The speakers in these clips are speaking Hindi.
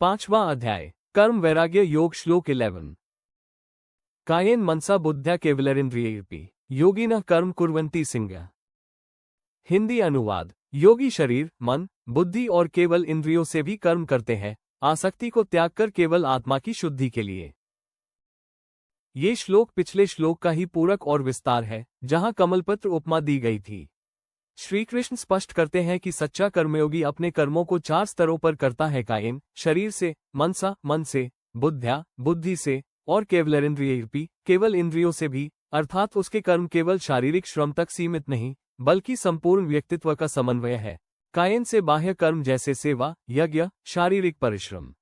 5वां अध्याय कर्म वैराग्य योग श्लोक 11। कायेन मनसा बुद्ध्या केवलरिंद्रियैरपि योगिनः कर्म कुर्वन्ति सिंह। हिंदी अनुवाद। योगी शरीर, मन, बुद्धि और केवल इंद्रियों से भी कर्म करते हैं, आसक्ति को त्याग कर केवल आत्मा की शुद्धि के लिए। ये श्लोक पिछले श्लोक का ही पूरक और विस्तार है, जहां कमलपत्र उपमा दी गई थी। श्री कृष्ण स्पष्ट करते हैं कि सच्चा कर्मयोगी अपने कर्मों को 4 स्तरों पर करता है। कायेन शरीर से, मनसा मन से, बुद्ध्या बुद्धि से और केवलरिंद्रियैरपि केवल इंद्रियों से भी, अर्थात उसके कर्म केवल शारीरिक श्रम तक सीमित नहीं, बल्कि संपूर्ण व्यक्तित्व का समन्वय है। कायेन से बाह्य कर्म जैसे सेवा, यज्ञ, शारीरिक परिश्रम।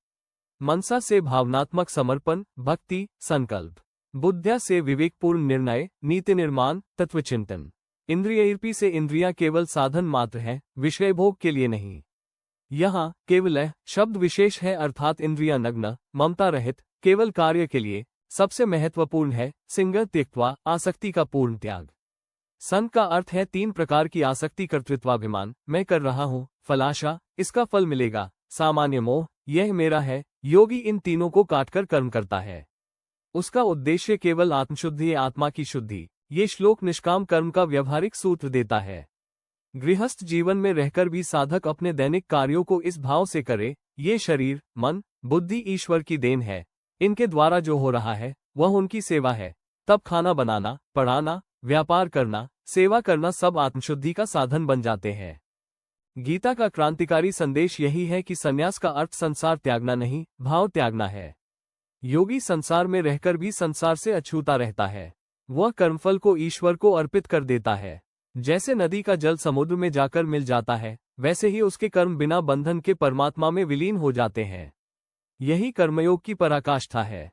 मनसा से भावनात्मक समर्पण, भक्ति, संकल्प। बुद्ध्या से विवेकपूर्ण निर्णय, नीति निर्माण, तत्वचिंतन। इंद्रियैरपि से इंद्रियां केवल साधन मात्र है, विषय भोग के लिए नहीं। यहाँ केवलः शब्द विशेष है, अर्थात इंद्रियां नग्न, ममता रहित, केवल कार्य के लिए। सबसे महत्वपूर्ण है सिंह त्यक्त्वा, आसक्ति का पूर्ण त्याग। सन का अर्थ है 3 प्रकार की आसक्ति। कर्तृत्वाभिमान, मैं कर रहा हूँ, फलाशा, इसका फल मिलेगा, सामान्य मोह, यह मेरा है। योगी इन तीनों को काटकर कर्म करता है। उसका उद्देश्य केवल आत्मशुद्धि, आत्मा की शुद्धि। ये श्लोक निष्काम कर्म का व्यवहारिक सूत्र देता है। गृहस्थ जीवन में रहकर भी साधक अपने दैनिक कार्यों को इस भाव से करे, ये शरीर, मन, बुद्धि ईश्वर की देन है। इनके द्वारा जो हो रहा है वह उनकी सेवा है। तब खाना बनाना, पढ़ाना, व्यापार करना, सेवा करना सब आत्मशुद्धि का साधन बन जाते हैं। गीता का क्रांतिकारी संदेश यही है कि संन्यास का अर्थ संसार त्यागना नहीं, भाव त्यागना है। योगी संसार में रहकर भी संसार से अछूता रहता है। वह कर्मफल को ईश्वर को अर्पित कर देता है। जैसे नदी का जल समुद्र में जाकर मिल जाता है, वैसे ही उसके कर्म बिना बंधन के परमात्मा में विलीन हो जाते हैं। यही कर्मयोग की पराकाष्ठा है।